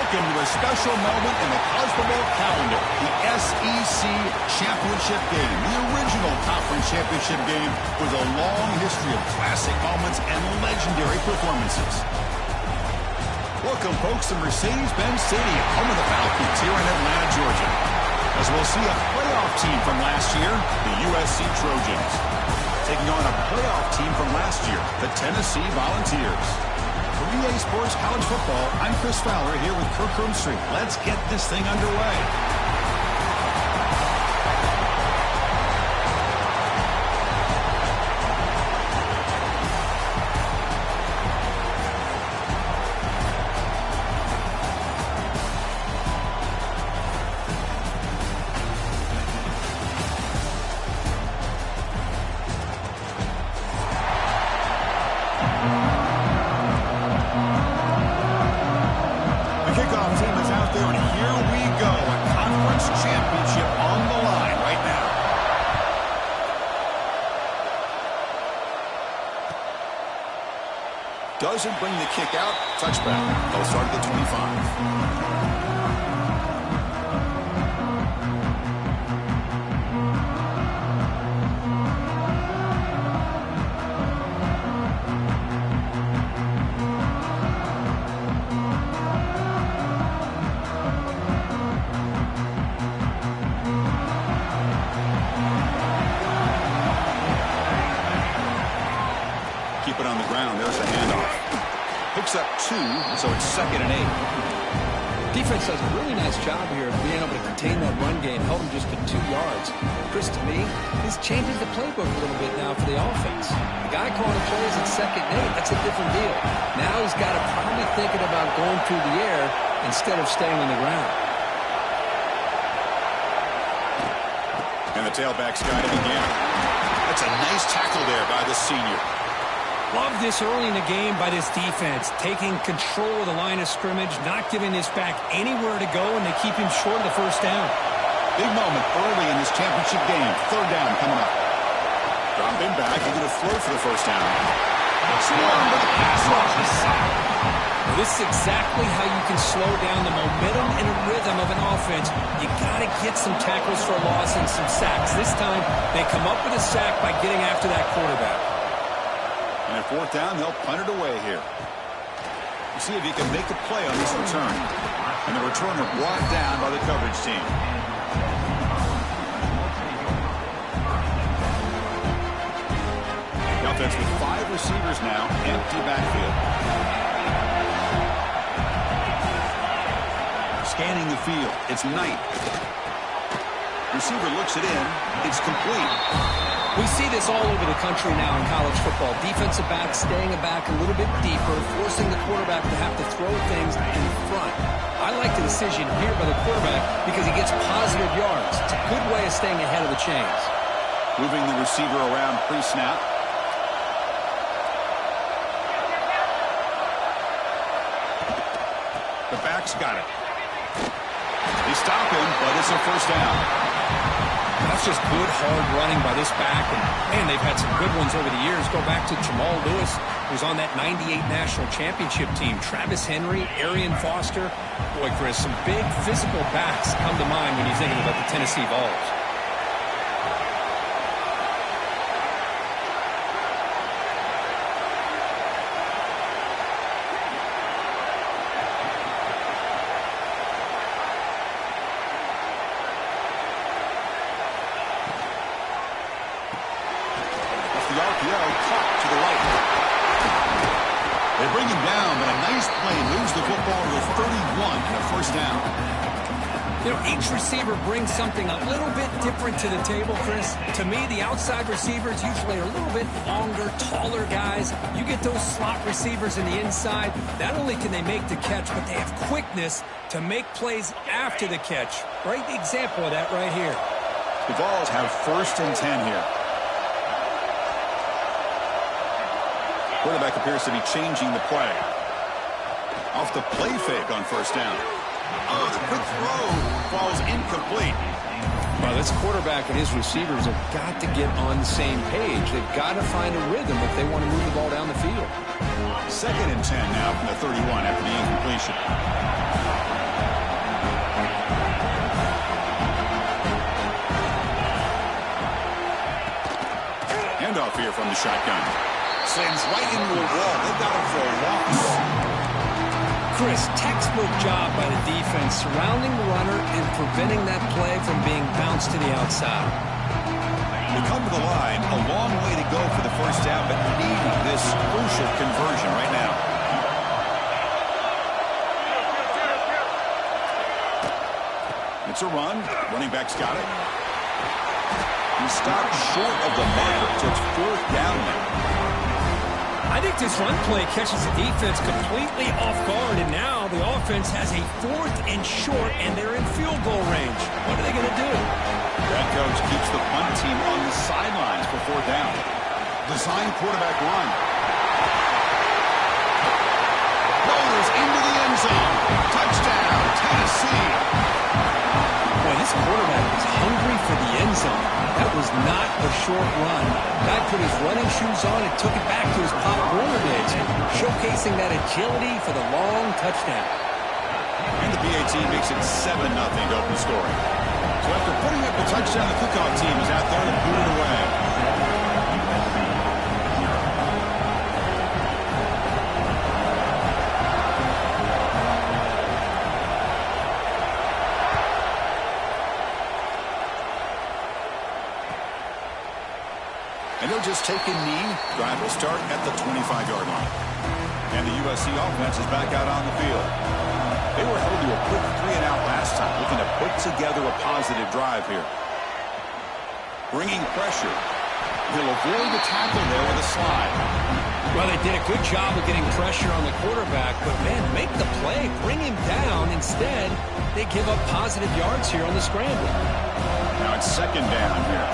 Welcome to a special moment in the college football calendar, the SEC Championship Game. The original conference championship game with a long history of classic moments and legendary performances. Welcome, folks, to Mercedes-Benz Stadium, home of the Falcons here in Atlanta, Georgia. As we'll see a playoff team from last year, the USC Trojans, taking on a playoff team from last year, the Tennessee Volunteers. For EA Sports College Football, I'm Chris Fowler here with Kirk Roomstreet. Let's get this thing underway. Doesn't bring the kick out. Touchback. They'll start at the 25. Keep it on the ground. There's a handoff. Picks up 2, so it's 2nd and 8. Defense does a really nice job here of being able to contain that run game, held him just to 2 yards. Chris, to me, this changes the playbook a little bit now for the offense. The guy calling plays at 2nd and 8, that's a different deal. Now he's got to probably thinking about going through the air instead of staying on the ground. And the tailback's got him again. That's a nice tackle there by the senior. Love this early in the game by this defense, taking control of the line of scrimmage, not giving this back anywhere to go, and they keep him short of the first down. Big moment early in this championship game. 3rd down coming up. Drop him back. He's going to throw for the first down. This is exactly how you can slow down the momentum and rhythm of an offense. You got to get some tackles for a loss and some sacks. This time, they come up with a sack by getting after that quarterback. And at 4th down, they'll punt it away here. We'll see if he can make a play on this return. And the returner brought down by the coverage team. The offense with 5 receivers now, empty backfield. Scanning the field, it's Knight. Receiver looks it in, it's complete. We see this all over the country now in college football. Defensive backs staying back a little bit deeper, forcing the quarterback to have to throw things in front. I like the decision here by the quarterback because he gets positive yards. It's a good way of staying ahead of the chains. Moving the receiver around pre-snap. The back's got it. They stop him, but it's a first down. That's just good, hard running by this back. And, man, they've had some good ones over the years. Go back to Jamal Lewis, who's on that 98 national championship team. Travis Henry, Arian Foster. Boy, Chris, some big physical backs come to mind when you're thinking about the Tennessee Vols. Each receiver brings something a little bit different to the table, Chris. To me, the outside receivers usually are a little bit longer, taller guys. You get those slot receivers in the inside, not only can they make the catch, but they have quickness to make plays after the catch. Great example of that right here. The Vols have 1st and 10 here. Quarterback appears to be changing the play. Off the play fake on 1st down. Oh, the quick throw falls incomplete. Well, this quarterback and his receivers have got to get on the same page. They've got to find a rhythm if they want to move the ball down the field. 2nd and 10 now from the 31 after the incompletion. handoff here from the shotgun. Slams right into a wall. They've got him for a loss. Chris, textbook job by the defense surrounding the runner and preventing that play from being bounced to the outside. They come to the line, a long way to go for the first down, but needing this crucial conversion right now. It's a run. Running back's got it. He stopped short of the marker, so it's fourth down now. I think this run play catches the defense completely off guard, and now the offense has a 4th and short, and they're in field goal range. What are they going to do? That coach keeps the punt team on the sidelines for fourth down. Design quarterback run. Boulders into the end zone. Touchdown, Tennessee. Boy, this quarterback was hungry for the end zone. That was not a short run. Guy put his running shoes on and took it back to his Pop Warner days, showcasing that agility for the long touchdown. And the PAT makes it 7-0 to open the scoring. So after putting up the touchdown, the kickoff team is out there to boot it away. And they'll just take a knee. Drive will start at the 25-yard line. And the USC offense is back out on the field. They were held to a quick 3-and-out last time, looking to put together a positive drive here. Bringing pressure. He'll avoid the tackle there with a slide. Well, they did a good job of getting pressure on the quarterback, but, man, make the play, bring him down. Instead, they give up positive yards here on the scramble. Now it's second down here.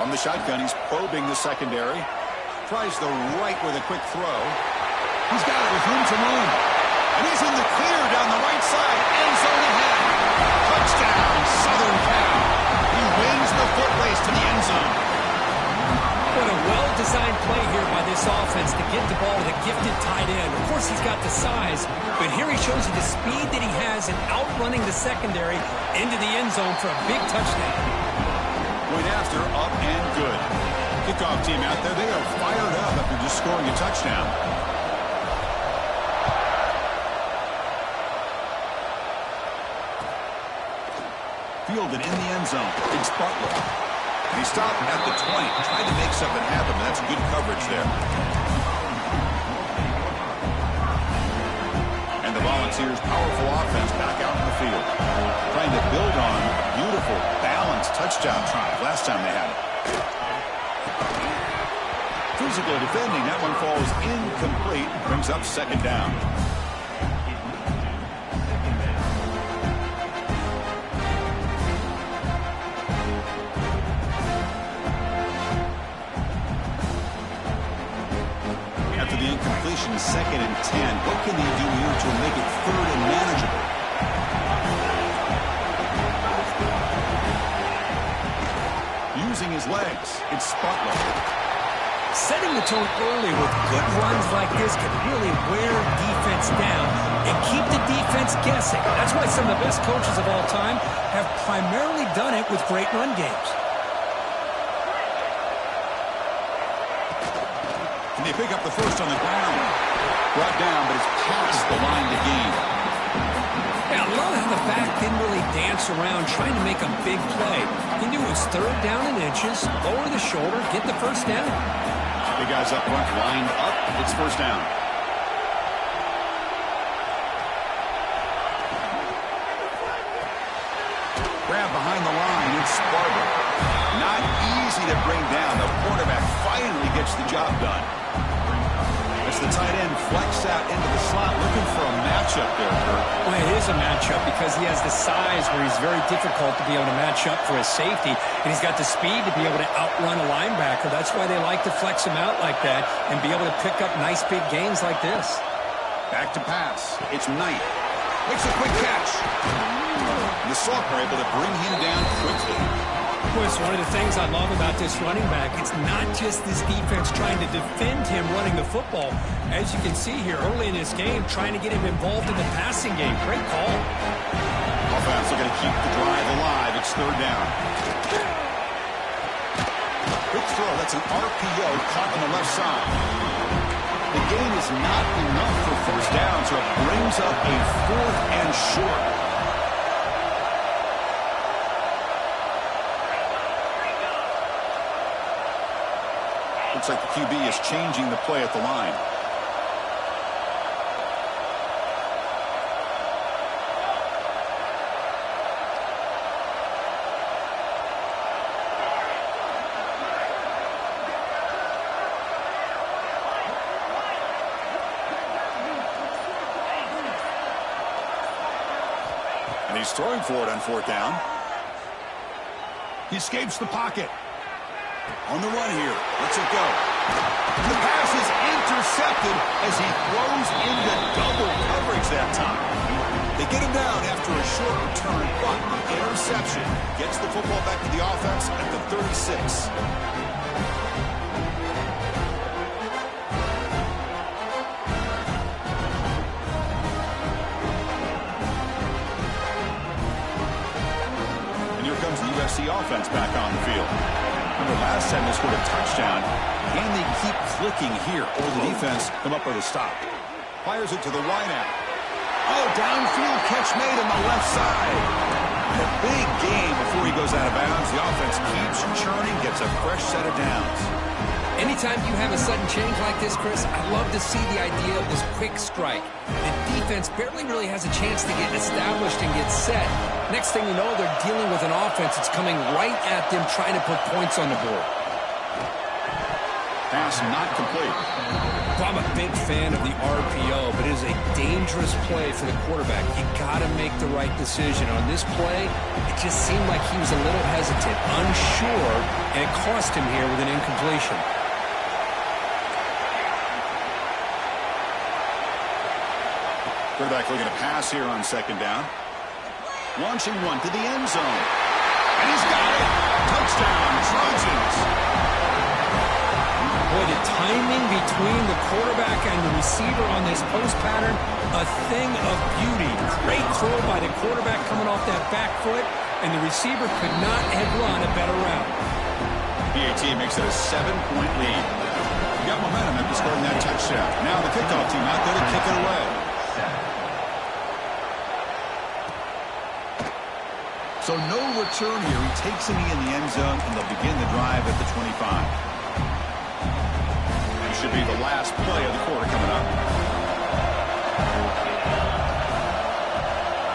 On the shotgun, he's probing the secondary. Tries the right with a quick throw. He's got it with room to roam. And he's in the clear down the right side. End zone ahead. Touchdown, Southern Cal. He wins the foot race to the end zone. What a well-designed play here by this offense to get the ball to the gifted tight end. Of course, he's got the size, but here he shows you the speed that he has in outrunning the secondary into the end zone for a big touchdown. Point after, up and good. Kickoff team out there, they are fired up after just scoring a touchdown. Fielded in the end zone. It's Butler. And he stopped at the 20, trying to make something happen, but that's good coverage there. And the Volunteers' powerful offense back out in the field. Trying to build on beautiful, balanced touchdown drive last time they had it. Physical defending, that one falls incomplete, brings up second down. After the incompletion, 2nd and 10. What can they do here to make it 3rd and manageable? Using his legs, it's Butler. Setting the tone early with good runs like this can really wear defense down and keep the defense guessing. That's why some of the best coaches of all time have primarily done it with great run games. And they pick up the first on the ground. Brought down, but it's past the line to gain. Yeah, I love how the back didn't really dance around trying to make a big play. He knew it was 3rd down in inches, lower the shoulder, get the first down. The guys up front lined up. It's first down. Grab behind the line. It's Sparber. Not easy to bring down. The quarterback finally gets the job done. As the tight end flex out into the slot, looking for a matchup there, Kurt. Well, it is a matchup because he has the size where he's very difficult to be able to match up for his safety, and he's got the speed to be able to outrun a linebacker. That's why they like to flex him out like that and be able to pick up nice big gains like this. Back to pass. It's Knight. Makes a quick catch. The Sock are able to bring him down quickly. Well, it's one of the things I love about this running back. It's not just this defense trying to defend him running the football. As you can see here early in this game, trying to get him involved in the passing game. Great call. Offense looking to keep the drive alive. It's 3rd down. Quick throw. That's an RPO caught on the left side. The gain is not enough for first down, so it brings up a 4th and short. Looks like the QB is changing the play at the line. And he's throwing for it on 4th down. He escapes the pocket. On the run here. Let's it go. The pass is intercepted as he throws into double coverage that time. They get him down after a short return, but the interception gets the football back to the offense at the 36. And here comes the USC offense back on the field. Remember last time they scored a touchdown. Can they keep clicking here, or the defense come up with a stop? Fires it to the wideout. Oh, downfield catch made on the left side. And a big gain before he goes out of bounds. The offense keeps churning, gets a fresh set of downs. Anytime you have a sudden change like this, Chris, I love to see the idea of this quick strike. The defense barely really has a chance to get established and get set. Next thing you know, they're dealing with an offense that's coming right at them, trying to put points on the board. Pass not complete. Well, I'm a big fan of the RPO, but it is a dangerous play for the quarterback. You got to make the right decision. On this play, it just seemed like he was a little hesitant, unsure, and it cost him here with an incompletion. Quarterback looking to pass here on 2nd down. Launching one to the end zone. And he's got it. Touchdown, Trojans. Boy, the timing between the quarterback and the receiver on this post pattern, a thing of beauty. Great throw by the quarterback coming off that back foot, and the receiver could not have run a better route. BAT makes it a 7-point lead. You got momentum after scoring that touchdown. Now the kickoff team out there to kick it away. So no return here. He takes a knee in the end zone, and they'll begin the drive at the 25. It should be the last play of the quarter coming up.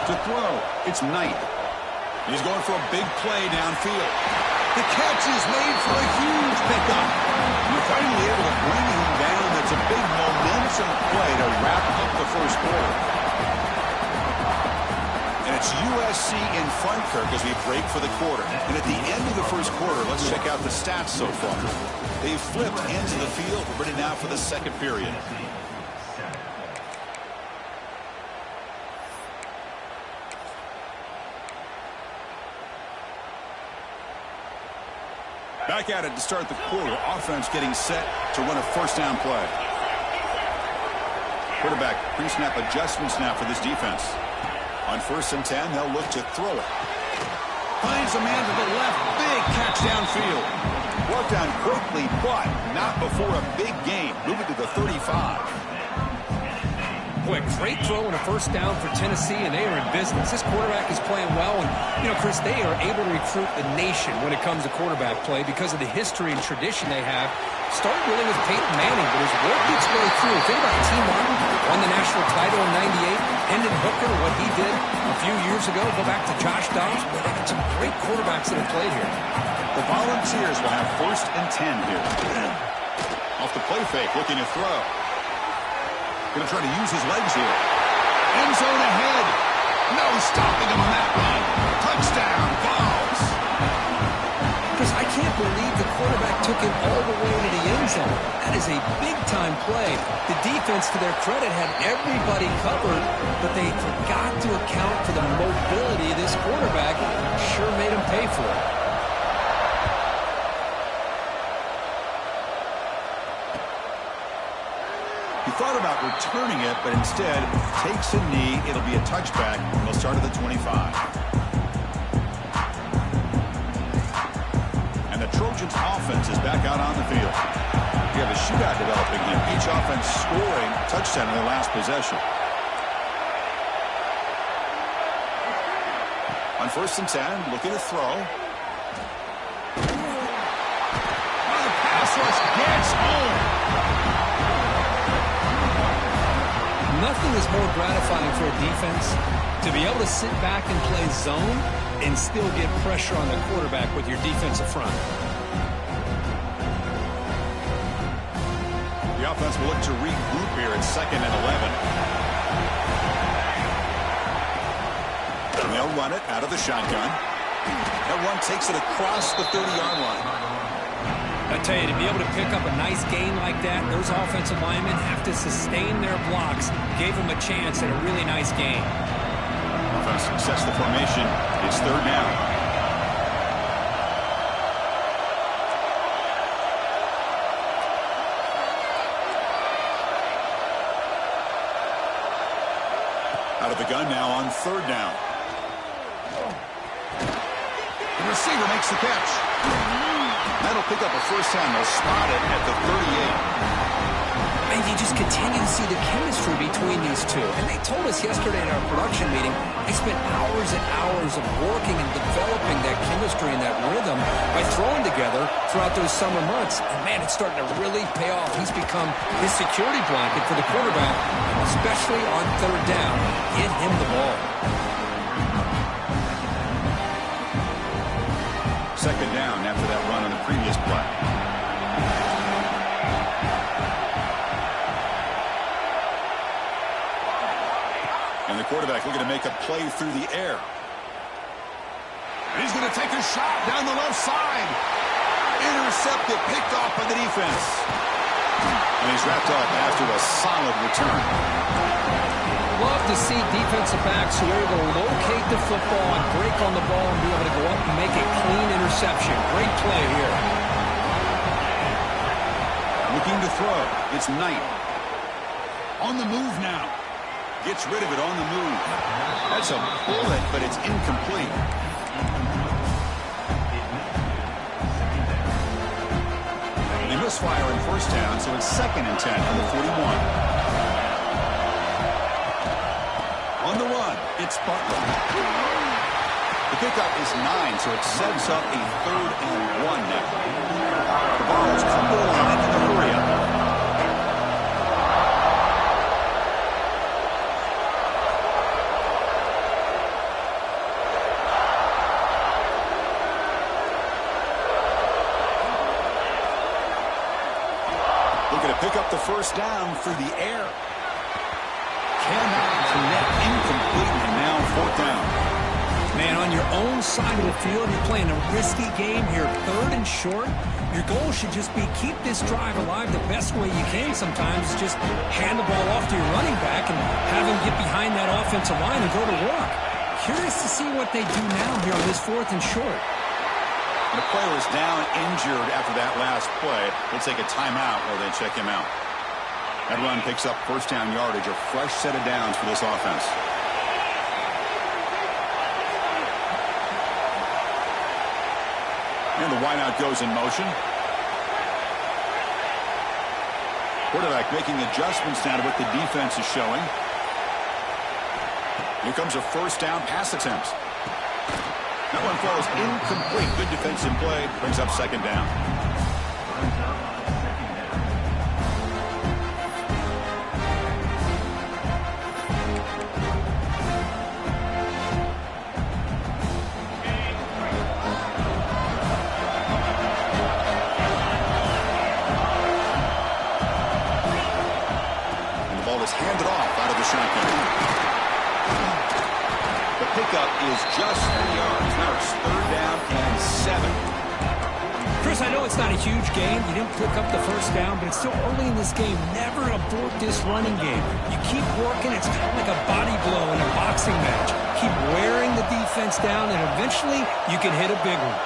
To throw, it's Knight. He's going for a big play downfield. The catch is made for a huge pickup. You're finally able to bring him down. That's a big momentum play to wrap up the first quarter. And it's USC in front, Kirk, as we break for the quarter. And at the end of the first quarter, let's check out the stats so far. They've flipped ends of the field. We're ready now for the second period. Back at it to start the quarter. Offense getting set to run a first down play. Quarterback pre-snap adjustments now for this defense. On 1st and 10, they'll look to throw it. Finds a man to the left. Big catch downfield. Brought down quickly, but not before a big gain. Moving to the 35. Boy, great throw and a first down for Tennessee, and they are in business. This quarterback is playing well, and, you know, Chris, they are able to recruit the nation when it comes to quarterback play because of the history and tradition they have. Started really with Peyton Manning, but has worked its way through. Think about T. Martin, won the national title in '98. Hendon Hooker, what he did a few years ago. Go back to Josh Dobbs. Boy, they got some great quarterbacks that have played here. The Volunteers will have 1st and 10 here. Off the play fake, looking to throw. Going to try to use his legs here. End zone ahead. No stopping him on that run. Touchdown, Vols. Chris, I can't believe the quarterback took him all the way to the end zone. That is a big-time play. The defense, to their credit, had everybody covered, but they forgot to account for the mobility of this quarterback. Sure made him pay for it. He thought about returning it, but instead takes a knee. It'll be a touchback. We'll start at the 25. And the Trojans offense is back out on the field. We have a shootout developing here. Each offense scoring touchdown in their last possession. On 1st and 10, looking to throw. The pass rush gets home. Nothing is more gratifying for a defense to be able to sit back and play zone and still get pressure on the quarterback with your defensive front. The offense will look to regroup here at 2nd and 11. And they'll run it out of the shotgun. That run takes it across the 30-yard line. I tell you, to be able to pick up a nice gain like that, those offensive linemen have to sustain their blocks. Gave them a chance at a really nice game. Offense success the formation. It's 3rd down. Out of the gun now on 3rd down. The receiver makes the catch. That'll pick up a 1st down. They'll spot it at the 38. And you just continue to see the chemistry between these two. And they told us yesterday in our production meeting, they spent hours and hours of working and developing that chemistry and that rhythm by throwing together throughout those summer months. And, man, it's starting to really pay off. He's become his security blanket for the quarterback, especially on 3rd down. Get him the ball. 2nd down after that run on the previous play. And the quarterback looking to make a play through the air. And he's going to take a shot down the left side. Intercepted, picked off by the defense. And he's wrapped up after a solid return. Love to see defensive backs who are able to locate the football and break on the ball and be able to go up and make a clean interception. Great play here. Looking to throw. It's Knight. On the move now. Gets rid of it on the move. That's a bullet, but it's incomplete. They misfire in 1st down, so it's 2nd and 10 from the 41. On the run, it's Butler. The pickup is 9, so it sets up a 3rd and 1 now. The ball's come to the line in the hurry-up. Looking to pick up the 1st down through the air. Cannot connect, incomplete, and now 4th down. Man, on your own side of the field, you're playing a risky game here. 3rd and short. Your goal should just be keep this drive alive the best way you can sometimes. Just hand the ball off to your running back and have him get behind that offensive line and go to work. Curious to see what they do now here on this 4th and short. The player is down injured after that last play. They'll take a timeout while they check him out. That run picks up 1st down yardage, a fresh set of downs for this offense. And the wideout goes in motion. Quarterback making adjustments now to what the defense is showing. Here comes a 1st down pass attempt. That one falls incomplete. Good defensive play. Brings up 2nd down. Handed off out of the shotgun. The pickup is just 3 yards. Now it's 3rd down and 7. Chris, I know it's not a huge game. You didn't pick up the 1st down, but it's still early in this game. Never abort this running game. You keep working. It's kind of like a body blow in a boxing match. Keep wearing the defense down, and eventually you can hit a big one.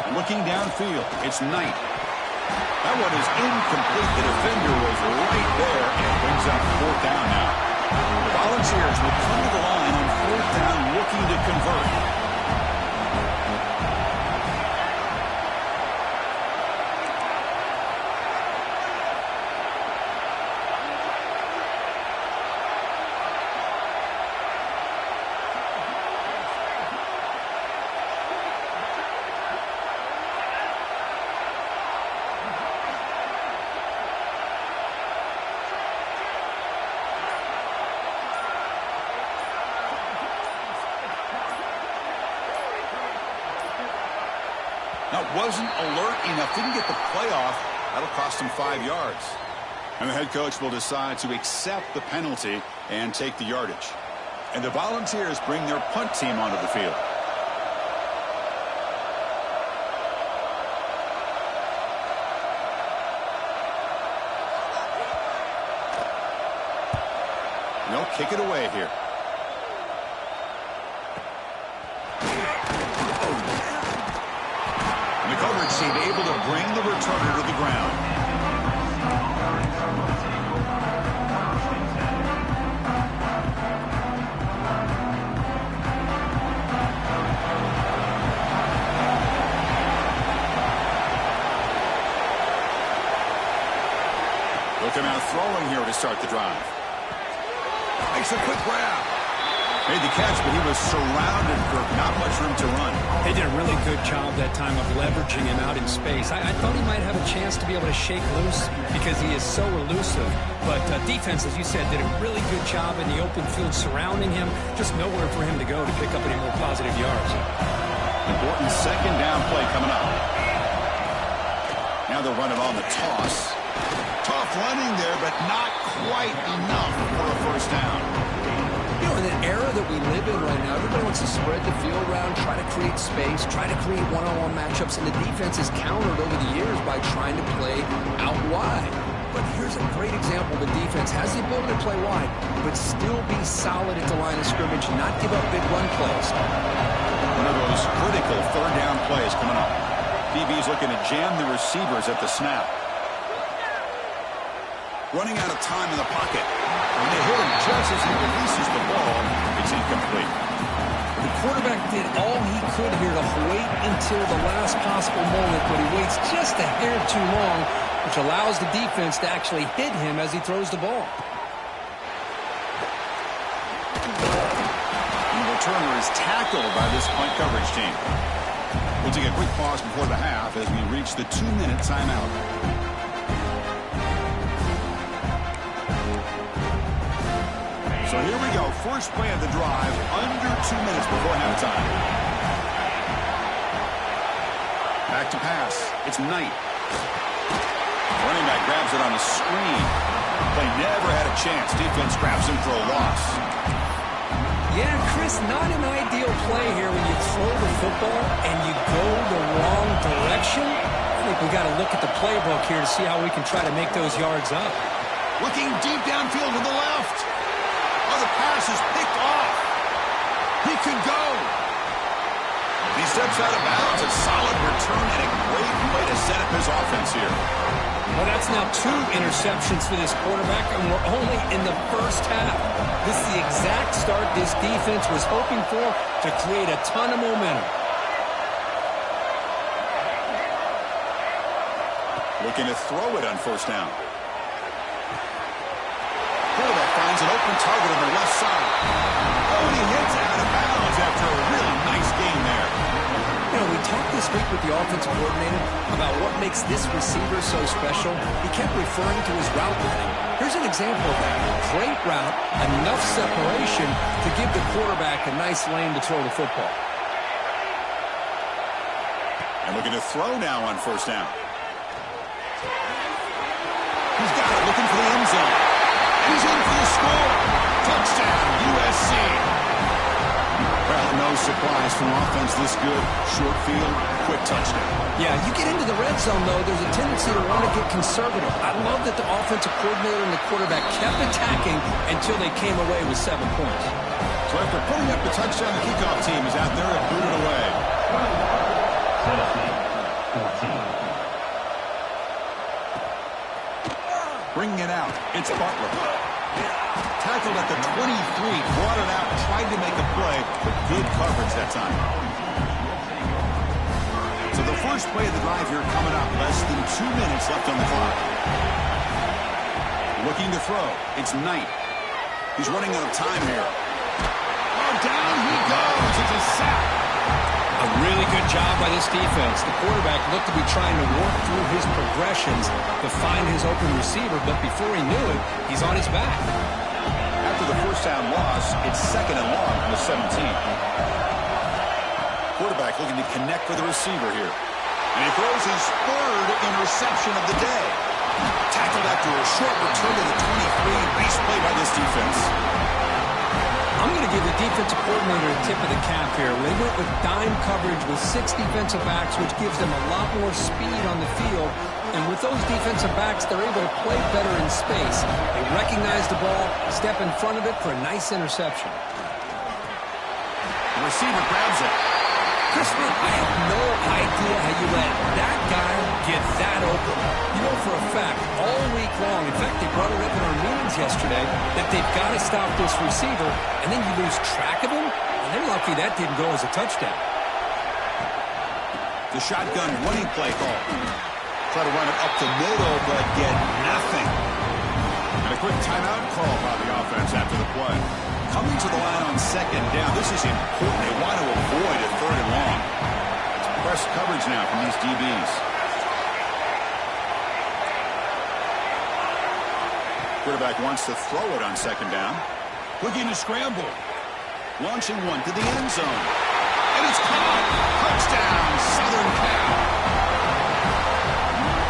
Looking downfield, it's Knight. That one is incomplete. The defender was right there and brings up fourth down now. The Volunteers will come to the line on fourth down looking to convert. Now, wasn't alert enough, didn't get the play off. That'll cost him 5 yards. And the head coach will decide to accept the penalty and take the yardage. And the Volunteers bring their punt team onto the field. And they'll kick it away here. Coverage team able to bring the returner to the ground. Looking out throwing here to start the drive. Makes a quick grab. Made the catch, but he was surrounded, Kirk. Not much room to run. They did a really good job that time of leveraging him out in space. I thought he might have a chance to be able to shake loose because he is so elusive. But defense, as you said, did a really good job in the open field surrounding him. Just nowhere for him to go to pick up any more positive yards. Important second down play coming up. Now they'll run it on the toss. Tough running there, but not quite enough for a first down. You know, in the era that we live in right now, everybody wants to spread the field around, try to create space, try to create one-on-one matchups, and the defense is countered over the years by trying to play out wide. But here's a great example. The defense has the ability to play wide, but still be solid at the line of scrimmage, not give up big run plays. One of those critical third down plays coming up. DB's looking to jam the receivers at the snap. Running out of time in the pocket. When they hit him just as he releases the ball, it's incomplete. The quarterback did all he could here to wait until the last possible moment, but he waits just a hair too long, which allows the defense to actually hit him as he throws the ball. The returner is tackled by this punt coverage team. We'll take a quick pause before the half as we reach the 2-minute timeout. So here we go. First play of the drive, under 2 minutes before halftime. Back to pass. It's Knight. Running back grabs it on a screen. Play never had a chance. Defense grabs him for a loss. Yeah, Chris, not an ideal play here when you throw the football and you go the wrong direction. I think we got to look at the playbook here to see how we can try to make those yards up. Looking deep downfield to the left. Oh, the pass is picked off. He could go. He steps out of bounds. A solid return and a great way to set up his offense here. Well, that's now 2 interceptions for this quarterback, and we're only in the first half. This is the exact start this defense was hoping for to create a ton of momentum. Looking to throw it on first down. Quarterback finds an open target on the left side. Oh, and he hits out of bounds after a really nice game there. You know, we talked this week with the offensive coordinator about what makes this receiver so special. He kept referring to his route running. Here's an example of that. Great route, enough separation to give the quarterback a nice lane to throw the football. And looking to throw now on first down. He's got it, looking for the end zone. He's in for the score. Touchdown, USC. Well, no surprise from offense this good. Short field, quick touchdown. Yeah, you get into the red zone, though, there's a tendency to want to get conservative. I love that the offensive coordinator and the quarterback kept attacking until they came away with 7 points. So after putting up the touchdown, the kickoff team is out there and booted away. Bringing it out, it's Butler. Tackled at the 23, brought it out, tried to make a play, but good coverage that time. So the first play of the drive here coming up, less than 2 minutes left on the clock. Looking to throw. It's Knight. He's running out of time here. Oh, down he goes. It's a sack. A really good job by this defense. The quarterback looked to be trying to work through his progressions to find his open receiver, but before he knew it, he's on his back. After the first down loss, it's 2nd and long from the 17. Quarterback looking to connect with the receiver here. And he throws his 3rd interception of the day. Tackled after a short return to the 23. Nice play by this defense. I'm going to give the defensive coordinator a tip of the cap here. They went with dime coverage with 6 defensive backs, which gives them a lot more speed on the field. And with those defensive backs, they're able to play better in space. They recognize the ball, step in front of it for a nice interception. The receiver grabs it. Chris, man, I have no idea how you let that guy get that open. You know for a fact, all week long, in fact, they brought it up in our meetings yesterday, that they've got to stop this receiver, and then you lose track of him, and they're lucky that didn't go as a touchdown. The shotgun running play call. Try to run it up the middle, but get nothing. And a quick timeout call by the offense after the play. Coming to the line on 2nd down. This is important. They want to avoid a 3rd and long. It's press coverage now from these DBs. Quarterback wants to throw it on 2nd down. Looking to scramble. Launching one to the end zone. And it's caught. Touchdown, Southern Cal.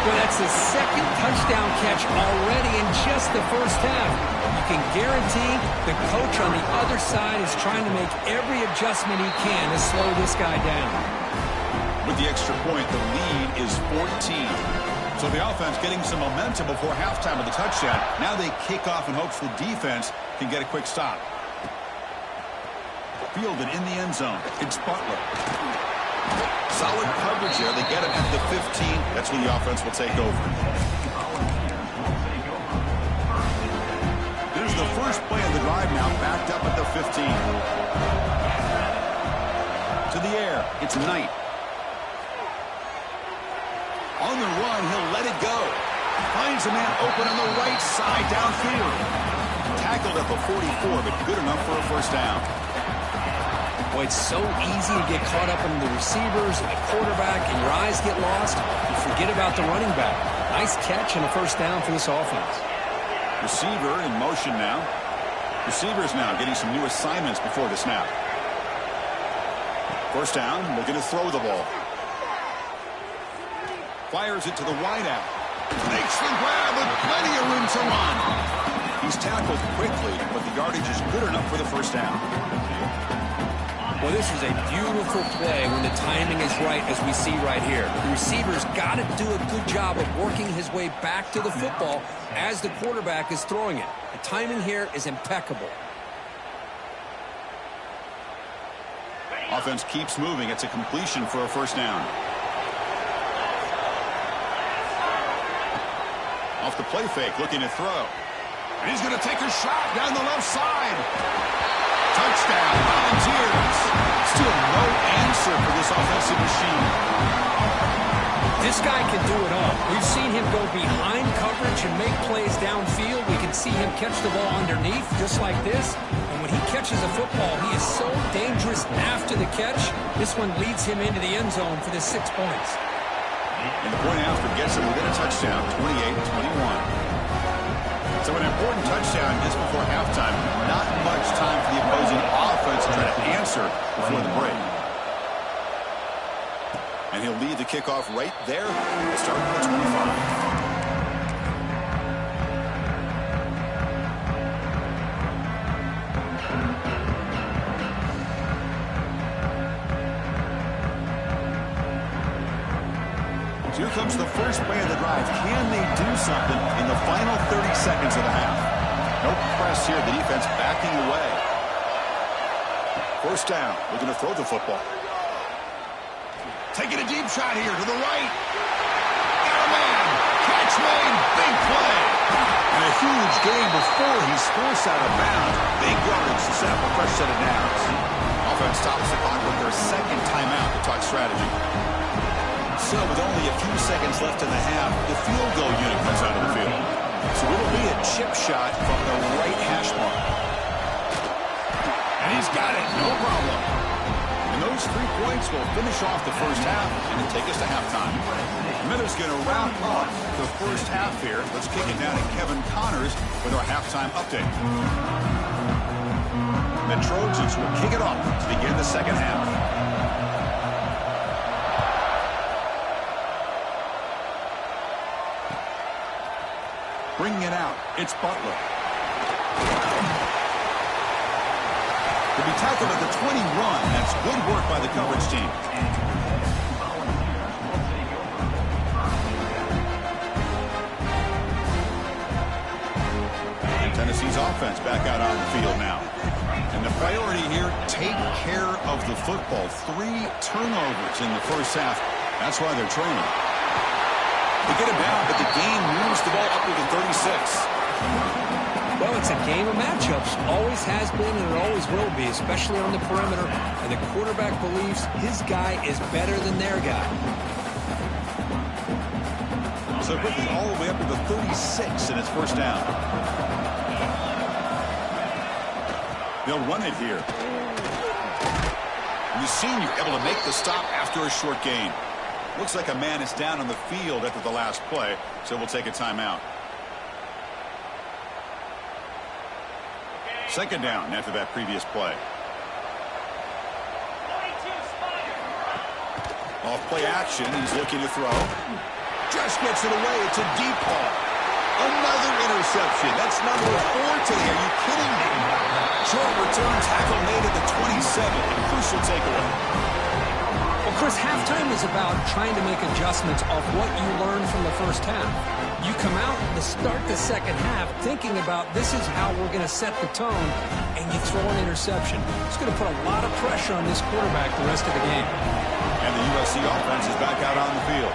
Well, that's the 2nd touchdown catch already in just the first half. You can guarantee the coach on the other side is trying to make every adjustment he can to slow this guy down. With the extra point, the lead is 14. So the offense getting some momentum before halftime with the touchdown. Now they kick off in hopes the defense can get a quick stop. Fielded in the end zone. It's Butler. Solid coverage there. They get him at the 15. That's when the offense will take over. There's the first play of the drive now, backed up at the 15. To the air. It's Knight. On the run, he'll let it go. Finds a man open on the right side downfield. Tackled at the 44, but good enough for a first down. Boy, it's so easy to get caught up in the receivers and the quarterback, and your eyes get lost. You forget about the running back. Nice catch and a first down for this offense. Receiver in motion now. Receivers now getting some new assignments before the snap. First down, looking to throw the ball. Fires it to the wideout. Makes the grab with plenty of room to run. He's tackled quickly, but the yardage is good enough for the first down. Well, this is a beautiful play when the timing is right, as we see right here. The receiver's got to do a good job of working his way back to the football as the quarterback is throwing it. The timing here is impeccable. Offense keeps moving. It's a completion for a first down. Off the play fake, looking to throw. And he's going to take a shot down the left side. Touchdown, Volunteers. Still no answer for this offensive machine. This guy can do it all. We've seen him go behind coverage and make plays downfield. We can see him catch the ball underneath, just like this. And when he catches a football, he is so dangerous after the catch. This one leads him into the end zone for the 6 points. And the point after gets him within a touchdown, 28-21. So an important touchdown just before halftime. Not much time for the opposing offense to try to answer before the break. And he'll lead the kickoff right there. We'll start at the 25. Here comes the first play of the drive. Can they do something in the final 30 seconds of the half? No press here. The defense backing away. First down. Looking to throw the football. Taking a deep shot here to the right. Got a man. Catch made. Big play. And a huge gain before he's forced out of bounds. Big yardage to set up a fresh set of downs. Offense stops the clock with their second timeout to talk strategy. So with only a few seconds left in the half, the field goal unit comes out of the field. So it'll be a chip shot from the right hash mark. And he's got it, no problem. And those 3 points will finish off the first half and take us to halftime. Miller's going to wrap up the first half here. Let's kick it down to Kevin Connors with our halftime update. The Trojans will kick it off to begin the second half. Bringing it out, it's Butler. To be tackled at the 20 run, that's good work by the coverage team. And Tennessee's offense back out on the field now. And the priority here, take care of the football. 3 turnovers in the first half. That's why they're training. They get it down, but the game moves the ball up to the 36. Well, it's a game of matchups. Always has been and it always will be, especially on the perimeter. And the quarterback believes his guy is better than their guy. So quickly all the way up to the 36 in its first down. They'll run it here. And the senior able to make the stop after a short gain. Looks like a man is down on the field after the last play, so we'll take a timeout. Second down after that previous play. Off play action, he's looking to throw. Just gets it away, it's a deep ball. Another interception, that's number 4 today, are you kidding me? Short return tackle made at the 27, a crucial takeaway. Well, Chris, halftime is about trying to make adjustments off what you learned from the first half. You come out to start the second half thinking about this is how we're going to set the tone, and you throw an interception. It's going to put a lot of pressure on this quarterback the rest of the game. And the USC offense is back out on the field.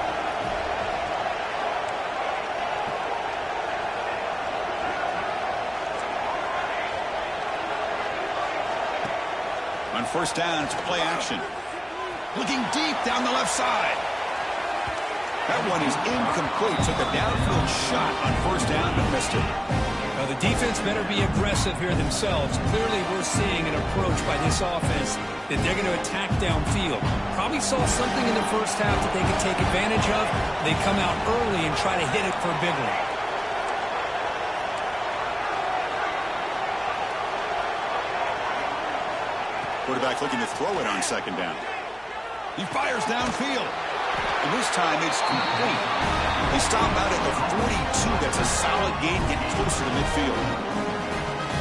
On first down, it's play action. Looking deep down the left side. That one is incomplete. Took a downfield shot on first down, but missed it. Well, the defense better be aggressive here themselves. Clearly, we're seeing an approach by this offense that they're going to attack downfield. Probably saw something in the first half that they could take advantage of. They come out early and try to hit it for a big one. Quarterback looking to throw it on second down. He fires downfield. And this time it's complete. They stop out at the 42. That's a solid gain, getting closer to midfield.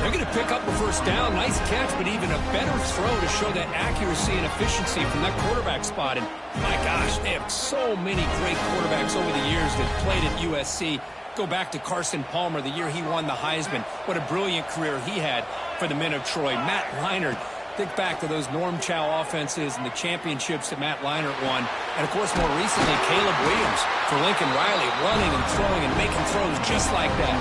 They're going to pick up the first down. Nice catch, but even a better throw to show that accuracy and efficiency from that quarterback spot. And my gosh, they have so many great quarterbacks over the years that played at USC. Go back to Carson Palmer, the year he won the Heisman. What a brilliant career he had for the men of Troy. Matt Leinart. Think back to those Norm Chow offenses and the championships that Matt Leinart won. And, of course, more recently, Caleb Williams for Lincoln Riley, running and throwing and making throws just like that.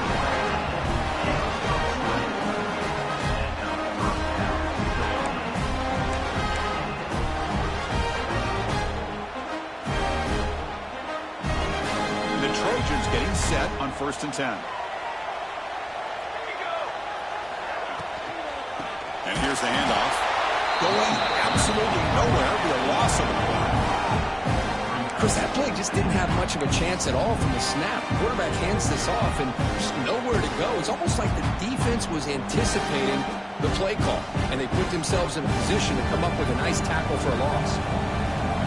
The Trojans getting set on 1st and 10. And here's the handoff. Going absolutely nowhere. Be a loss of the ball. Chris, that play just didn't have much of a chance at all from the snap. The quarterback hands this off and just nowhere to go. It's almost like the defense was anticipating the play call, and they put themselves in a position to come up with a nice tackle for a loss.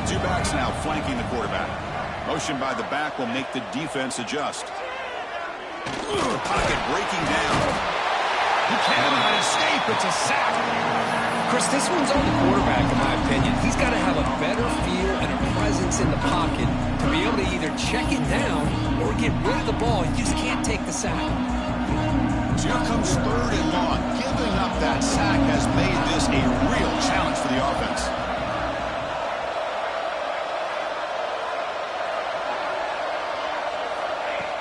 2 backs now flanking the quarterback. Motion by the back will make the defense adjust. Pocket breaking down. He cannot escape. It's a sack. Chris, this one's on the quarterback, in my opinion. He's got to have a better feel and a presence in the pocket to be able to either check it down or get rid of the ball. He just can't take the sack. So here comes 3rd and long. Giving up that sack has made this a real challenge for the offense.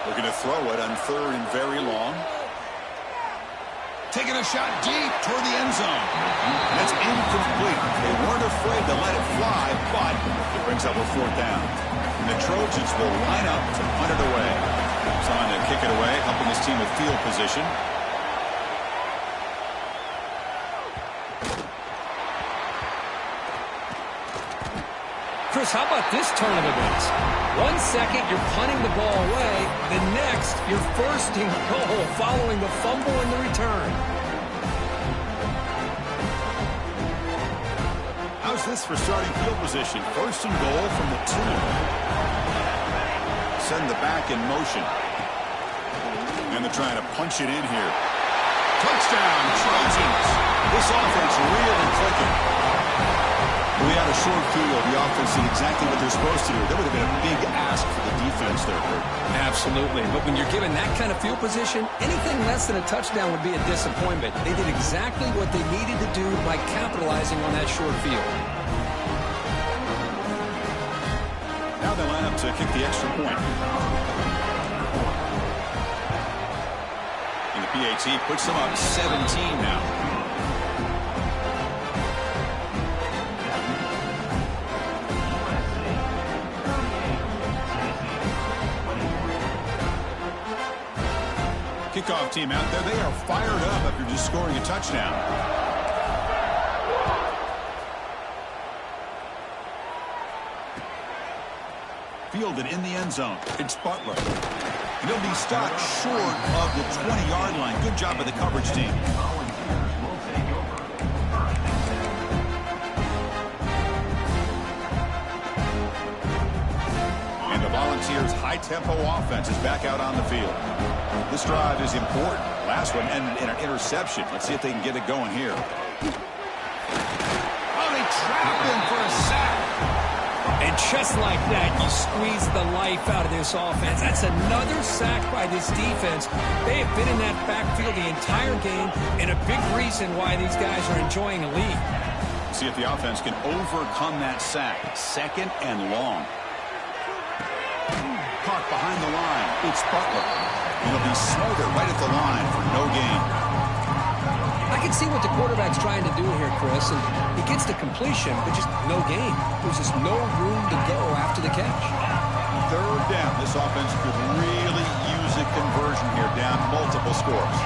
The Looking to throw it on 3rd and very long. Taking a shot deep toward the end zone. That's incomplete. They weren't afraid to let it fly, but it brings up a 4th down. And the Trojans will line up to punt it away. Trying to kick it away, helping his team with field position. Chris, how about this turn of events? 1 second, you're punting the ball away. The next, you're first and goal following the fumble and the return. How's this for starting field position? 1st and goal from the 2. Send the back in motion. And they're trying to punch it in here. Touchdown, Trojans. This offense really clicking. We had a short field. The offense did exactly what they're supposed to do. That would have been a big ask for the defense there, Kurt. Absolutely. But when you're given that kind of field position, anything less than a touchdown would be a disappointment. They did exactly what they needed to do by capitalizing on that short field. Now they line up to kick the extra point. And the PAT puts them up 17 now. Kickoff team out there. They are fired up after just scoring a touchdown. Fielded in the end zone. It's Butler. And he'll be stopped short of the 20-yard line. Good job by the coverage team. And the Volunteers' high-tempo offense is back out on the field. This drive is important. Last one ended in an interception. Let's see if they can get it going here. Oh, they trap him for a sack. And just like that, you squeeze the life out of this offense. That's another sack by this defense. They have been in that backfield the entire game, and a big reason why these guys are enjoying a lead. See if the offense can overcome that sack. 2nd and long. Caught behind the line. It's Butler. It'll be smothered right at the line for no gain. I can see what the quarterback's trying to do here, Chris, and he gets the completion, but just no gain. There's just no room to go after the catch. 3rd down. This offense could really use a conversion here, down multiple scores.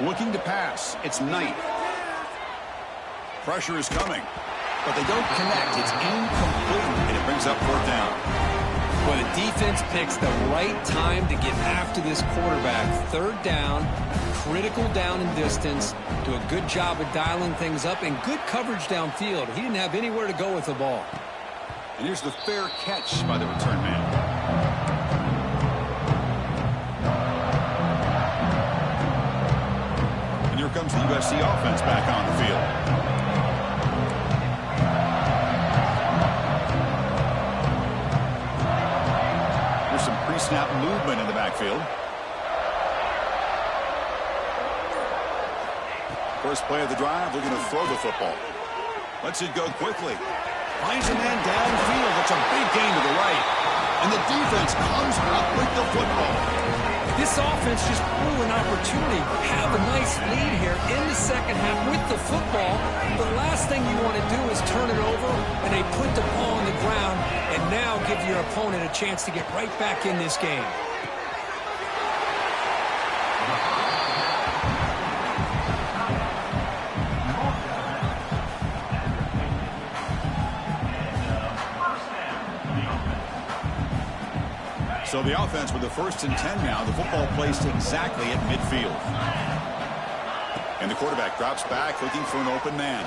Looking to pass. It's Knight. Pressure is coming, but they don't connect. It's incomplete, and it brings up 4th down. Well, the defense picks the right time to get after this quarterback. 3rd down, critical down and distance. Do a good job of dialing things up and good coverage downfield. He didn't have anywhere to go with the ball. And here's the fair catch by the return man. Here comes the USC offense back on the field. There's some pre-snap movement in the backfield. First play of the drive, looking to throw the football. Lets it go quickly. Finds a man downfield. That's a big gain to the right. And the defense comes up with the football. This offense just blew an opportunity. Have a nice lead here in the second half with the football. The last thing you want to do is turn it over, and they put the ball on the ground and now give your opponent a chance to get right back in this game. So the offense with the 1st and 10 now. The football placed exactly at midfield. And the quarterback drops back looking for an open man.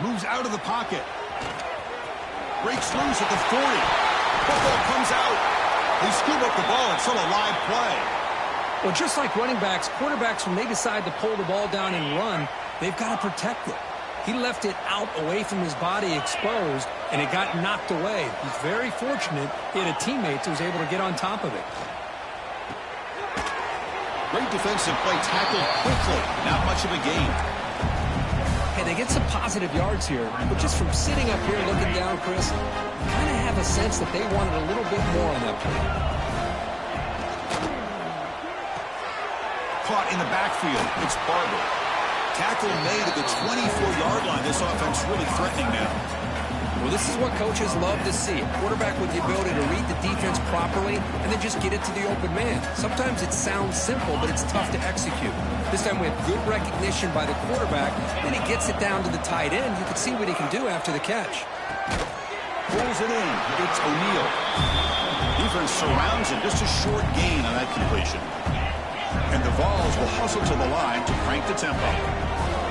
Moves out of the pocket. Breaks loose at the 40. Football comes out. They scoop up the ball. It's still a live play. Well, just like running backs, quarterbacks, when they decide to pull the ball down and run, they've got to protect it. He left it out away from his body exposed, and it got knocked away. He's very fortunate he had a teammate who was able to get on top of it. Great defensive play, tackled quickly. Not much of a gain. Hey, they get some positive yards here, but just from sitting up here looking down, Chris, you kind of have a sense that they wanted a little bit more on that play. Caught in the backfield. It's Barber. Tackle made at the 24-yard line. This offense really threatening now. Well, this is what coaches love to see. A quarterback with the ability to read the defense properly and then just get it to the open man. Sometimes it sounds simple, but it's tough to execute. This time we have good recognition by the quarterback. Then he gets it down to the tight end. You can see what he can do after the catch. Pulls it in. It's O'Neal. Defense surrounds him. Just a short gain on that completion. And the Vols will hustle to the line to crank the tempo.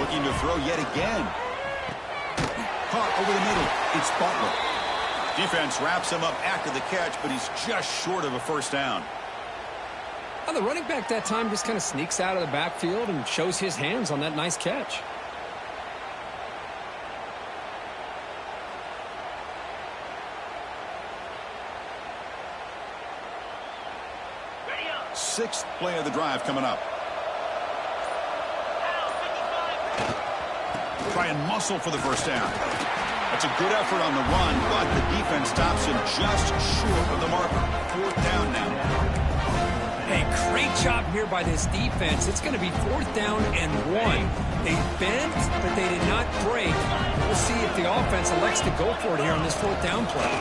Looking to throw yet again. Caught over the middle. It's Butler. Defense wraps him up after the catch, but he's just short of a first down. Well, the running back that time just kind of sneaks out of the backfield and shows his hands on that nice catch. Sixth play of the drive coming up. Try and muscle for the first down. That's a good effort on the run, but the defense stops him just short of the marker. Fourth down now. Hey, great job here by this defense. It's going to be 4th down and 1. They bent, but they did not break. We'll see if the offense elects to go for it here on this 4th down play.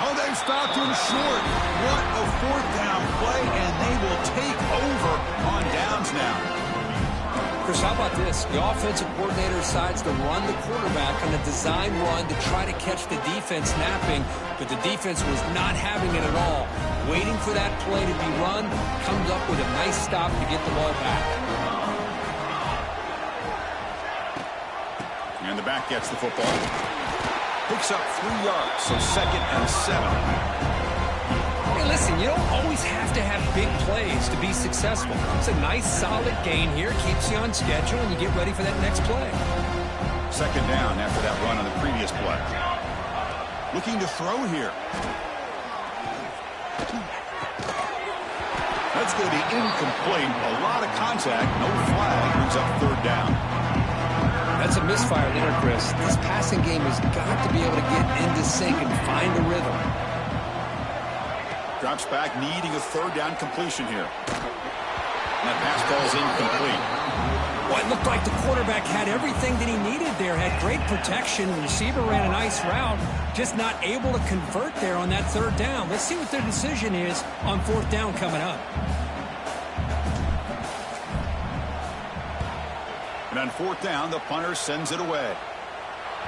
Oh, they've stopped him short. What a 4th down play, and they will take over on downs now. Chris, how about this? The offensive coordinator decides to run the quarterback on a design run to try to catch the defense napping, but the defense was not having it at all. Waiting for that play to be run, comes up with a nice stop to get the ball back. And the back gets the football. Picks up 3 yards, so 2nd and 7. Hey, listen, you don't always have to have big plays to be successful. It's a nice, solid gain here. Keeps you on schedule, and you get ready for that next play. 2nd down after that run on the previous play. Looking to throw here. That's going to be incomplete. A lot of contact. No flag. Brings up 3rd down. That's a misfire there, Chris. This passing game has got to be able to get into sync and find a rhythm. Drops back, needing a 3rd down completion here. And that pass ball's incomplete. Well, it looked like the quarterback had everything that he needed there. Had great protection. The receiver ran a nice route. Just not able to convert there on that 3rd down. Let's see what their decision is on 4th down coming up. And on 4th down, the punter sends it away.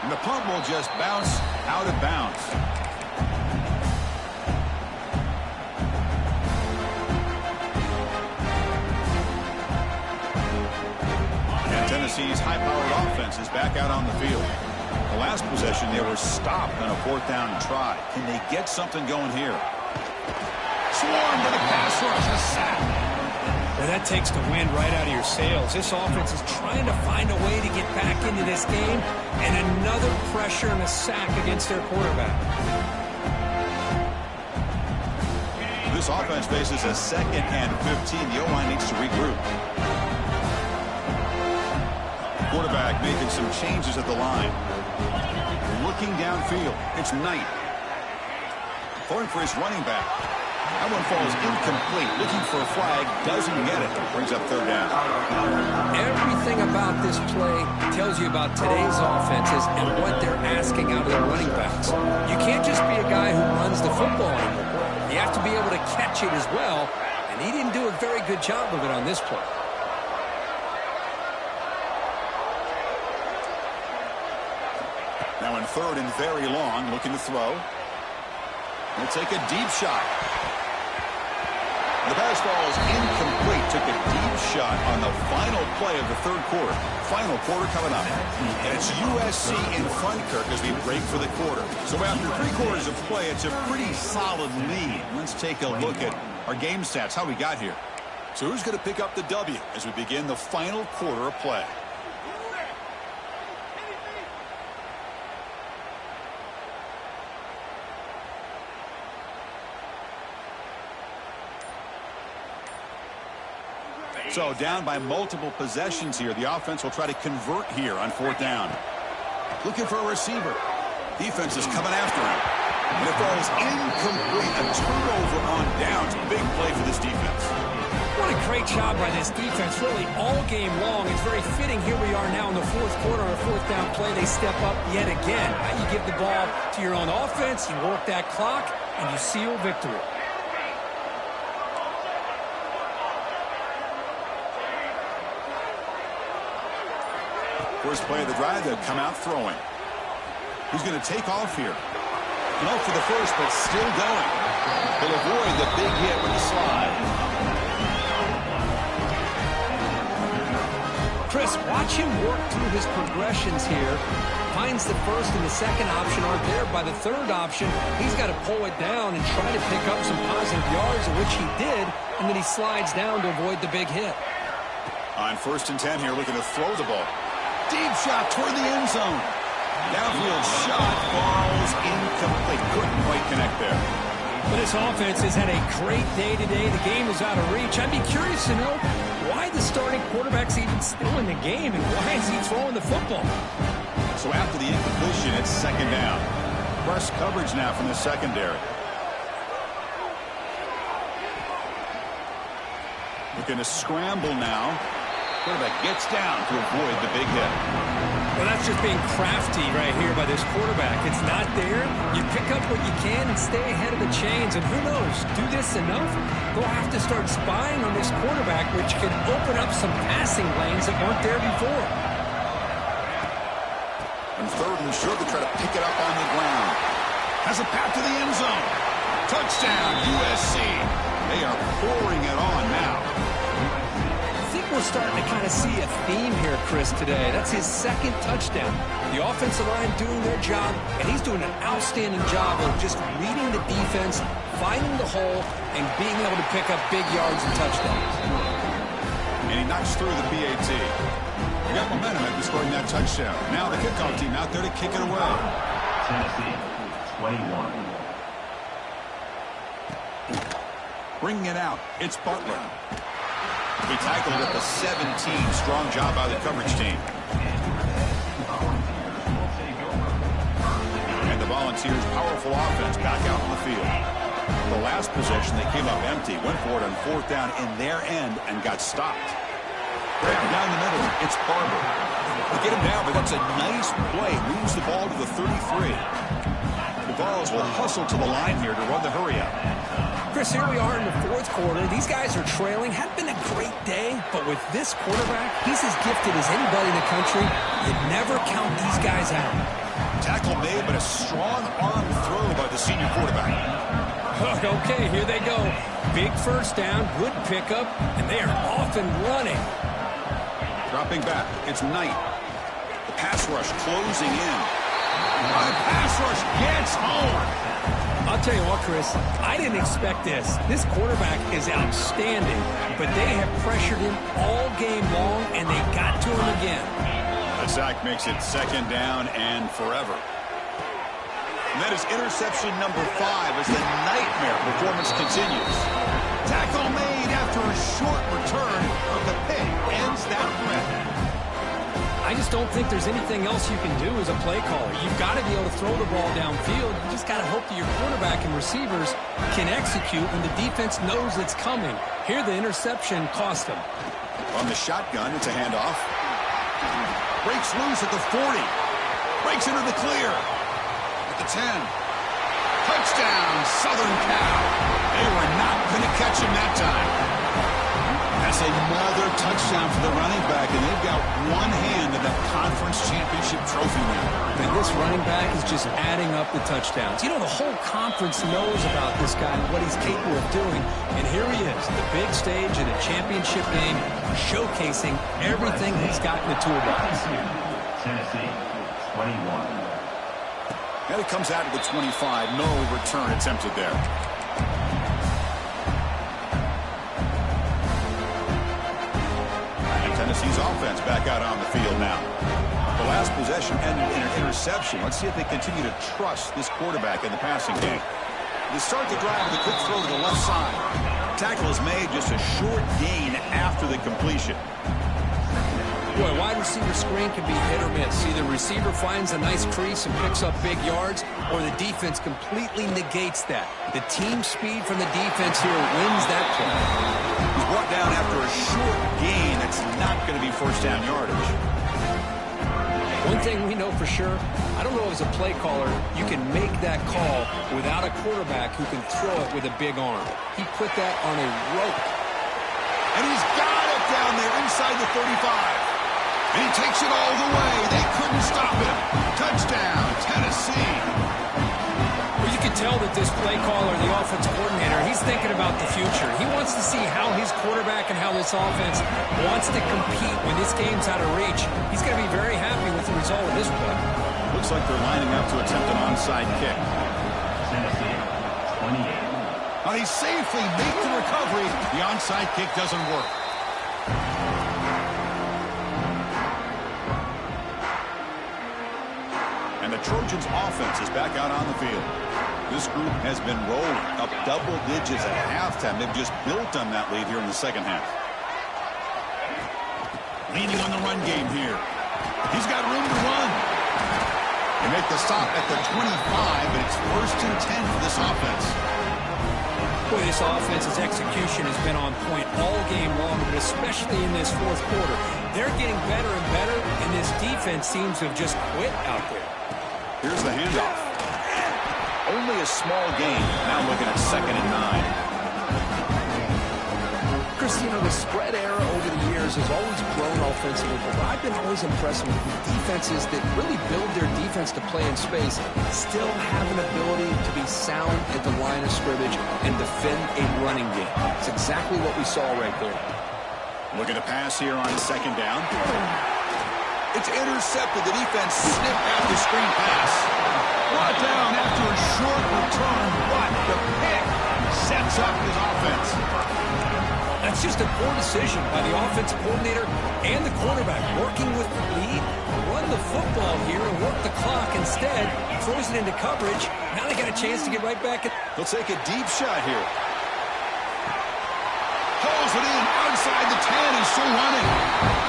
And the punt will just bounce out of bounds. And Tennessee's high-powered offense is back out on the field. The last possession, they were stopped on a 4th down try. Can they get something going here? Swarmed with a pass rush, a sack. Well, that takes the wind right out of your sails. This offense is trying to find a way to get back into this game, and another pressure and a sack against their quarterback. This offense faces a 2nd and 15. The O-line needs to regroup. Quarterback making some changes at the line. Looking downfield. It's Knight. Going for his running back. That one falls incomplete. Looking for a flag. Doesn't get it. Brings up 3rd down. Everything about this play tells you about today's offenses and what they're asking out of their running backs. You can't just be a guy who runs the football anymore. You have to be able to catch it as well, and he didn't do a very good job of it on this play. Now in 3rd and very long, looking to throw. He'll take a deep shot. The pass ball is incomplete. Took a deep shot on the final play of the 3rd quarter. Final quarter coming up. And it's USC in front, Kirk, as we break for the quarter. So after 3 quarters of play, it's a pretty solid lead. Let's take a look at our game stats, how we got here. So who's going to pick up the W as we begin the final quarter of play? So down by multiple possessions here. The offense will try to convert here on 4th down. Looking for a receiver. Defense is coming after him. And it falls incomplete. A turnover on downs. Big play for this defense. What a great job by this defense, really all game long. It's very fitting. Here we are now in the 4th quarter on a 4th down play. They step up yet again. Now you give the ball to your own offense, you work that clock, and you seal victory. First play of the drive, they'll come out throwing. Who's going to take off here? No for the first, but still going. He'll avoid the big hit with the slide. Chris, watch him work through his progressions here. Finds the first and the second option aren't there. By the third option, he's got to pull it down and try to pick up some positive yards, of which he did, and then he slides down to avoid the big hit. On 1st and 10 here, looking to throw the ball. Deep shot toward the end zone. Downfield shot falls incomplete. Couldn't quite connect there. But this offense has had a great day today. The game is out of reach. I'd be curious to know why the starting quarterback's even still in the game and why is he throwing the football? So after the incompletion, it's 2nd down. Press coverage now from the secondary. Looking to scramble now. Quarterback gets down to avoid the big hit. Well, that's just being crafty right here by this quarterback. It's not there. You pick up what you can and stay ahead of the chains. And who knows, do this enough, they'll have to start spying on this quarterback, which could open up some passing lanes that weren't there before. And 3rd and short, they try to pick it up on the ground. Has a path to the end zone. Touchdown, USC. They are pouring it on now. We're starting to kind of see a theme here, Chris, today. That's his 2nd touchdown. The offensive line doing their job, and he's doing an outstanding job of just reading the defense, finding the hole, and being able to pick up big yards and touchdowns. And he knocks through the PAT. They got momentum after scoring that touchdown. Now the kickoff team out there to kick it away. Tennessee, 21. Bringing it out, it's Butler. He tackled it at the 17. Strong job by the coverage team. And the Volunteers' powerful offense back out on the field. The last possession, they came up empty, went for it on 4th down in their end and got stopped. Down the middle, it's Barber. They get him down, but that's a nice play. Moves the ball to the 33. The Vols will hustle to the line here to run the hurry-up. Chris, here we are in the 4th quarter. These guys are trailing. Had been a great day, but with this quarterback, he's as gifted as anybody in the country. You never count these guys out. Tackle made, but a strong arm throw by the senior quarterback. Okay, here they go. Big first down, good pickup, and they are off and running. Dropping back, it's Knight. The pass rush closing in. The pass rush gets home. I'll tell you what, Chris, I didn't expect this. This quarterback is outstanding, but they have pressured him all game long, and they got to him again. The sack makes it 2nd down and forever. And that is interception number 5 as the nightmare performance continues. Tackle made after a short return, but the pick ends that threat. I just don't think there's anything else you can do as a play caller. You've got to be able to throw the ball downfield. You just got to hope that your quarterback and receivers can execute when the defense knows it's coming. Here, the interception cost them. On the shotgun, it's a handoff. Breaks loose at the 40. Breaks into the clear. At the 10. Touchdown, Southern Cal. They were not going to catch him that time. That's another touchdown for the running back, and they've got one hand in the conference championship trophy now. And this running back is just adding up the touchdowns. You know, the whole conference knows about this guy and what he's capable of doing. And here he is, the big stage in a championship game, showcasing everything he's got in the toolbox. Tennessee, 21. And it comes out to the 25. No return attempted there. Tennessee's offense back out on the field now. The last possession ended in an interception. Let's see if they continue to trust this quarterback in the passing game. They start the drive with a quick throw to the left side. Tackle is made, just a short gain after the completion. Boy, wide receiver screen can be hit or miss. Either receiver finds a nice crease and picks up big yards, or the defense completely negates that. The team speed from the defense here wins that play. He's brought down after a short gain. That's not going to be first down yardage. One thing we know for sure, I don't know as a play caller, you can make that call without a quarterback who can throw it with a big arm. He put that on a rope. And he's got it down there inside the 35. And he takes it all the way. They couldn't stop him. Touchdown, Tennessee. Well, you can tell that this play caller, the offensive coordinator, he's thinking about the future. He wants to see how his quarterback and how this offense wants to compete when this game's out of reach. He's going to be very happy with the result of this play. Looks like they're lining up to attempt an onside kick. Tennessee, 28. Now he safely makes the recovery. The onside kick doesn't work. And the Trojans' offense is back out on the field. This group has been rolling up double digits at halftime. They've just built on that lead here in the second half. Leaning on the run game here. He's got room to run. They make the stop at the 25, but it's 1st and 10 for this offense. Boy, this offense's execution has been on point all game long, but especially in this fourth quarter. They're getting better and better, and this defense seems to have just quit out there. Here's the handoff. Only a small gain. Now looking at 2nd and 9. Chris, you know, the spread era over the years has always grown offensively, but I've been always impressed with defenses that really build their defense to play in space, still have an ability to be sound at the line of scrimmage and defend a running game. It's exactly what we saw right there. Look at the pass here on 2nd down. It's intercepted. The defense snipped out the screen pass. Brought down after a short return, but the pick sets up his offense. That's just a poor decision by the offensive coordinator and the quarterback. Working with the lead, run the football here and work the clock. Instead, throws it into coverage. Now they got a chance to get right back. He'll take a deep shot here. Pulls it in outside the 10 and still running.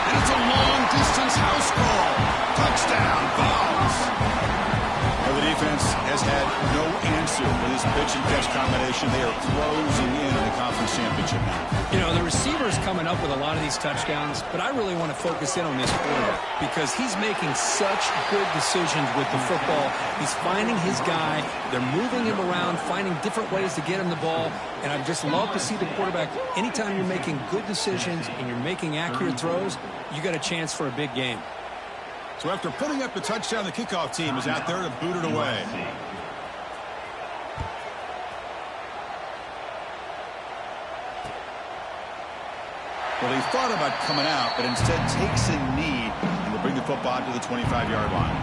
And it's a long-distance house call. Touchdown, Vols. Well, the defense has had no answer for this pitch-and-catch combination. They are closing in on the conference championship now. You know, the receiver's coming up with a lot of these touchdowns, but I really want to focus in on this quarterback because he's making such good decisions with the football. He's finding his guy. They're moving him around, finding different ways to get him the ball, and I just love to see the quarterback. Anytime you're making good decisions and you're making accurate throws, you got a chance for a big game. So after putting up the touchdown, the kickoff team is out there to boot it away. Well, he thought about coming out, but instead takes a knee and will bring the football to the 25-yard line.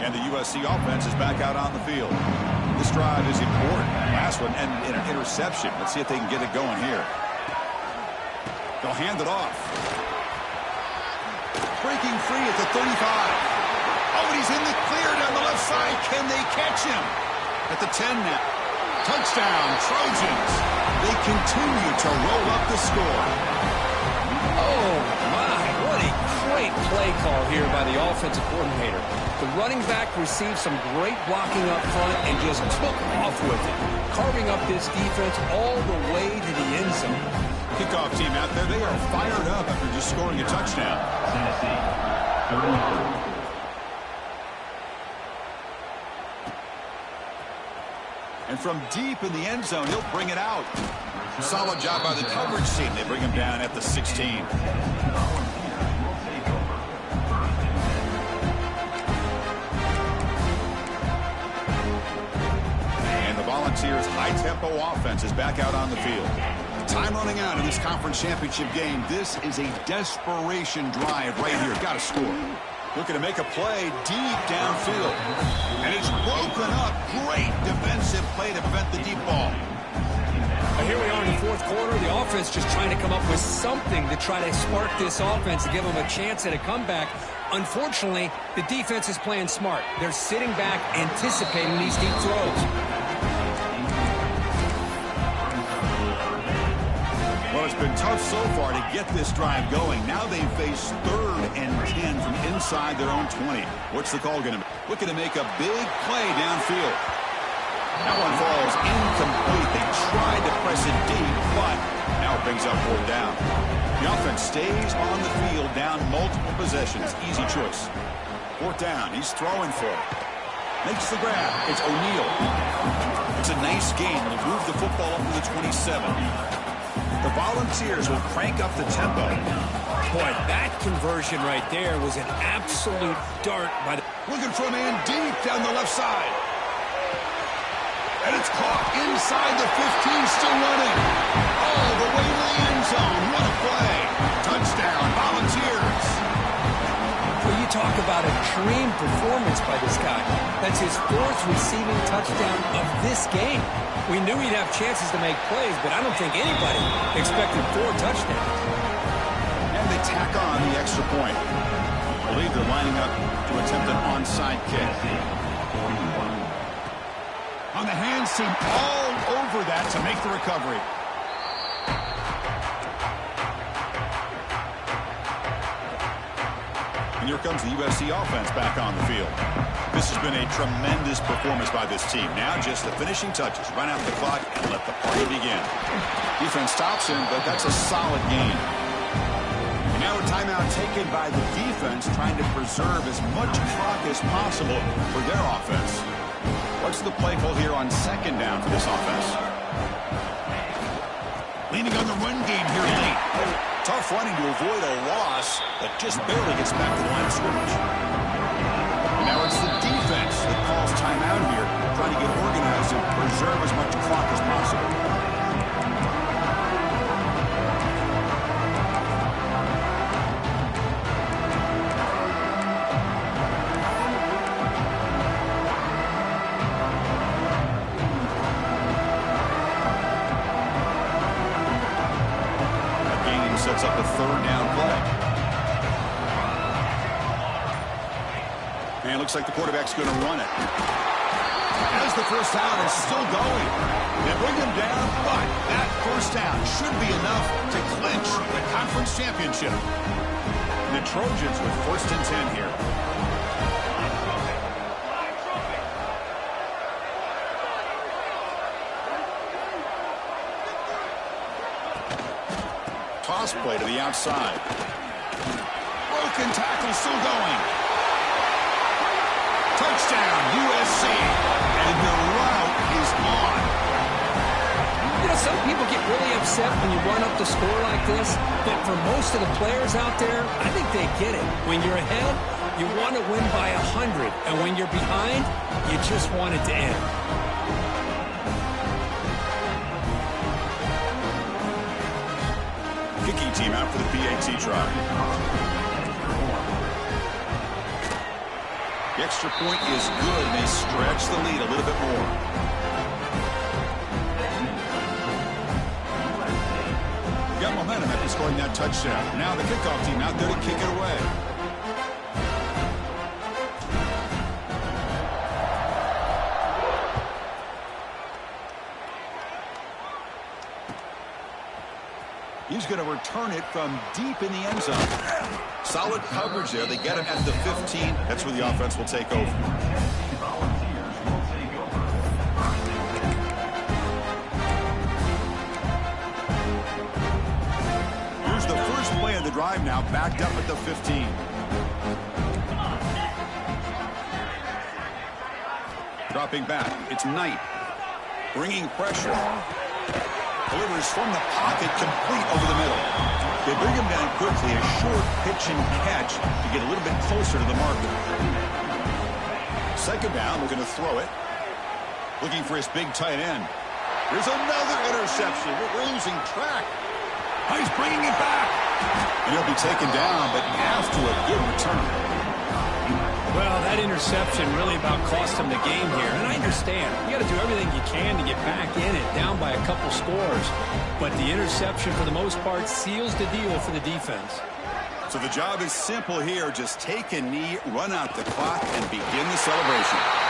And the USC offense is back out on the field. This drive is important. Last one ended in an interception. Let's see if they can get it going here. They'll hand it off. Breaking free at the 35. Oh, and he's in the clear down the left side. Can they catch him? At the 10 now. Touchdown, Trojans. They continue to roll up the score. Oh, my. What a great play call here by the offensive coordinator. The running back received some great blocking up front and just took off with it, carving up this defense all the way to the end zone. Kickoff team out there, they are fired up after just scoring a touchdown. Tennessee, 33. And from deep in the end zone, he'll bring it out. Solid job by the coverage team. They bring him down at the 16. And the Volunteers' high-tempo offense is back out on the field. Time running out in this conference championship game. This is a desperation drive right here. Got to score. Looking to make a play deep downfield. And it's broken up. Great defensive play to prevent the deep ball. Here we are in the fourth quarter. The offense just trying to come up with something to try to spark this offense to give them a chance at a comeback. Unfortunately, the defense is playing smart. They're sitting back, anticipating these deep throws. it's been tough so far to get this drive going. Now they face 3rd and 10 from inside their own 20. What's the call going to be? Looking to make a big play downfield. That one falls incomplete. They tried to press it deep, but now it brings up 4th down. The offense stays on the field down multiple possessions. Easy choice. 4th down. He's throwing for it. Makes the grab. It's O'Neal. It's a nice game. They'll move the football up to the 27. The Volunteers will crank up the tempo. Boy, that conversion right there was an absolute dart by the... Looking for a man deep down the left side. And it's caught inside the 15, still running. All the way to the end zone. What a play. Touchdown, Volunteers. Well, you talk about a dream performance by this guy. That's his 4th receiving touchdown of this game. We knew he'd have chances to make plays, but I don't think anybody expected 4 touchdowns. And they tack on the extra point. I believe they're lining up to attempt an onside kick. On the hands team all over that to make the recovery. And here comes the USC offense back on the field. This has been a tremendous performance by this team. Now just the finishing touches. Run out the clock and let the party begin. Defense stops him, but that's a solid game. And now a timeout taken by the defense, trying to preserve as much clock as possible for their offense. What's the play call here on 2nd down for this offense? Leaning on the run game here late. Tough running to avoid a loss, but just barely gets back to the line of scrimmage. And now it's the defense that calls timeout here, trying to get organized and preserve as much clock as possible. Sets up a 3rd down play. And it looks like the quarterback's going to run it. As the first down is still going. They bring him down, but that first down should be enough to clinch the conference championship. The Trojans with 1st and 10 here. Toss play to the outside. Broken tackle still going. Touchdown, USC. And the route is on. You know, some people get really upset when you run up the score like this, but for most of the players out there, I think they get it. When you're ahead, you want to win by 100, and when you're behind, you just want it to end. Kicking team out for the PAT try. The extra point is good, and they stretch the lead a little bit more. Got momentum after scoring that touchdown. Now the kickoff team out there to kick it away. He's going to return it from deep in the end zone. Solid coverage there. They get him at the 15. That's where the offense will take over. Here's the first play of the drive now, backed up at the 15. Dropping back. It's Knight. Bringing pressure. Delivers from the pocket, complete over the middle. They bring him down quickly, a short pitch and catch to get a little bit closer to the marker. 2nd down, we're going to throw it. Looking for his big tight end. There's another interception. We're losing track. He's bringing it back. And he'll be taken down, but after a good return. Well, that interception really about cost him the game here. And I understand. You got to do everything you can to get back in it, down by a couple scores. But the interception, for the most part, seals the deal for the defense. So the job is simple here. Just take a knee, run out the clock, and begin the celebration.